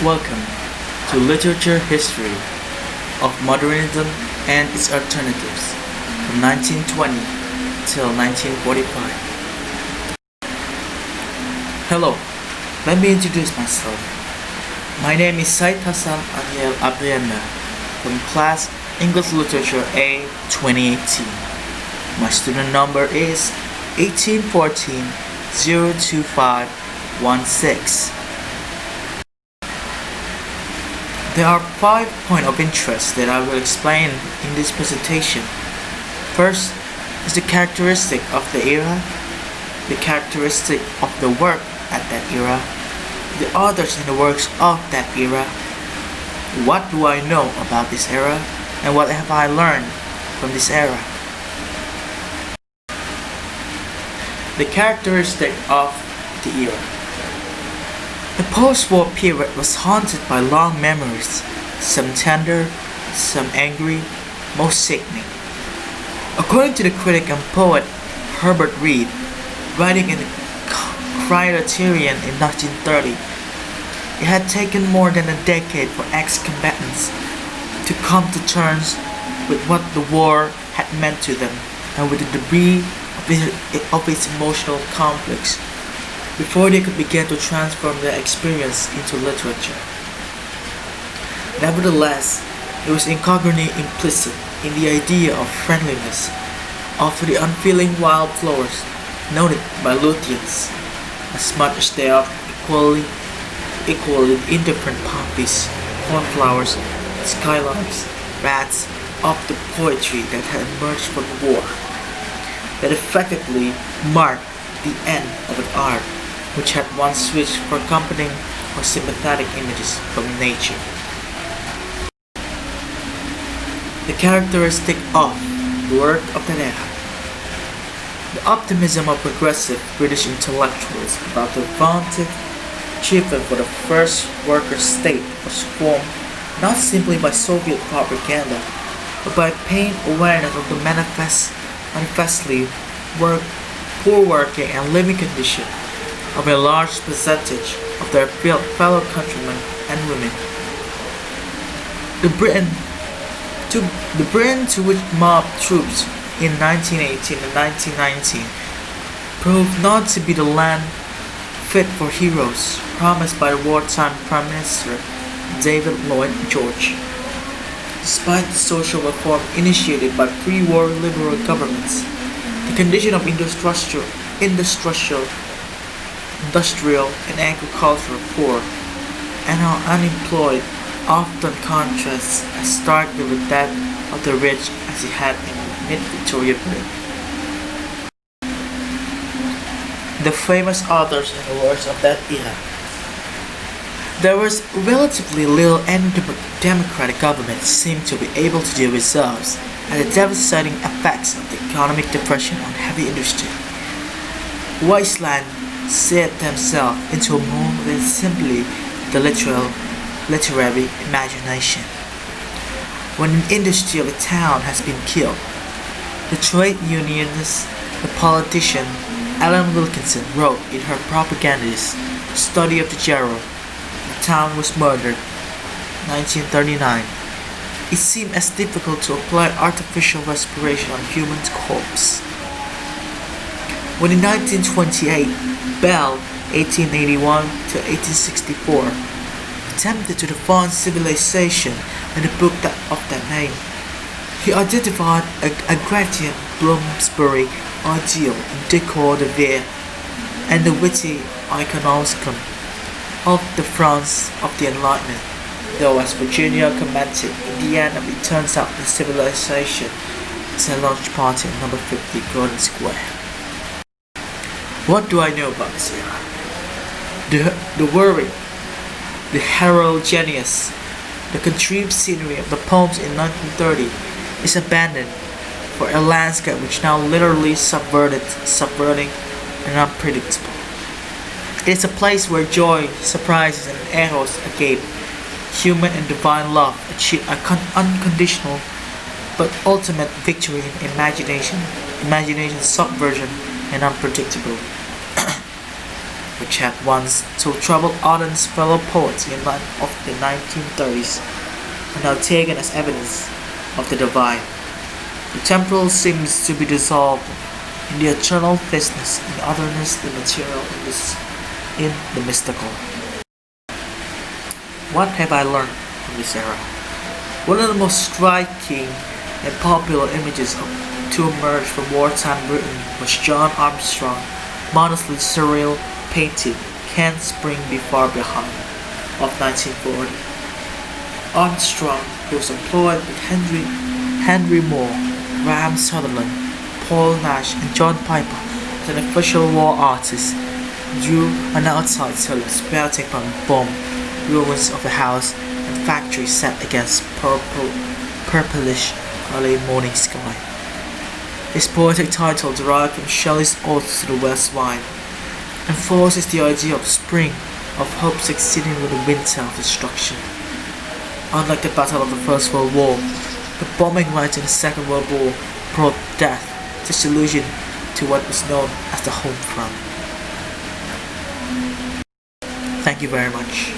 Welcome to Literature History of Modernism and its Alternatives from 1920 till 1945. Hello, let me introduce myself. My name is Sayid Hassan Ariel from class English Literature A 2018. My student number is 1814 02516. There are 5 points of interest that I will explain in this presentation. First is the characteristic of the era, the characteristic of the work at that era, the authors and the works of that era, what do I know about this era, and what have I learned from this era. The characteristic of the era. The post-war period was haunted by long memories, some tender, some angry, most sickening. According to the critic and poet Herbert Reed, writing in the Criterion in 1930, it had taken more than a decade for ex-combatants to come to terms with what the war had meant to them and with the debris of its emotional conflicts, before they could begin to transform their experience into literature. Nevertheless, it was incongruently implicit in the idea of friendliness offered the unfeeling wildflowers noted by Luthians, as much as they are equally indifferent poppies, cornflowers, skylarks, rats of the poetry that had emerged from the war, that effectively marked the end of an art which had once switched for accompanying or sympathetic images from nature. The characteristic of the work of that era. The optimism of progressive British intellectuals about the vaunted achievement for the first worker state was formed not simply by Soviet propaganda, but by pained awareness of the manifestly poor working and living condition of a large percentage of their fellow countrymen and women. The Britain to which mob troops in 1918 and 1919 proved not to be the land fit for heroes promised by the wartime Prime Minister David Lloyd George. Despite the social reform initiated by pre-war liberal governments, the condition of industrial and agricultural poor and unemployed often contrasts as starkly with that of the rich as it had in mid-Victorian Britain. The famous authors and the works of that era. There was relatively little any democratic government seemed to be able to do themselves and the devastating effects of the economic depression on heavy industry. Wasteland set themselves into more than simply the literary imagination. When an industry of a town has been killed, the trade unionist, the politician Ellen Wilkinson wrote in her propagandist Study of the Gerald, "The town was murdered," 1939. It seemed as difficult to apply artificial respiration on human corpse. When in 1928, Bell, 1881 to 1864, attempted to define civilization in a book of that name, he identified a Gratian Bloomsbury ideal in Decor de Vere and the witty iconoclasm of the France of the Enlightenment, though as Virginia commented, in the end it turns out that civilization is a launch party at number 50 Gordon Square. What do I know about this era? The worry, the heterogeneous, the contrived scenery of the poems in 1930 is abandoned for a landscape which now literally subverting and unpredictable. It is a place where joy, surprises, and eros agape, human and divine love achieve unconditional but ultimate victory in imagination's subversion and unpredictable. For which had once so troubled Auden's fellow poets in the 1930s, are now taken as evidence of the divine. The temporal seems to be dissolved in the eternal vastness, in the otherness, the material, in the mystical. What have I learned from this era? One of the most striking and popular images to emerge from wartime Britain was John Armstrong modestly surreal painted Can't Spring Be Far Behind of 1940. Armstrong, who was employed with Henry Moore, Graham Sutherland, Paul Nash, and John Piper as an official war artist, drew an outside silhouette sprouting from the bomb ruins of a house and factory set against purplish early morning sky. His poetic title, derived from Shelley's Ode to the West Wind, enforces the idea of spring, of hope succeeding with the winter of destruction. Unlike the Battle of the First World War, the bombing raids in the Second World War brought death, disillusion to what was known as the home front. Thank you very much.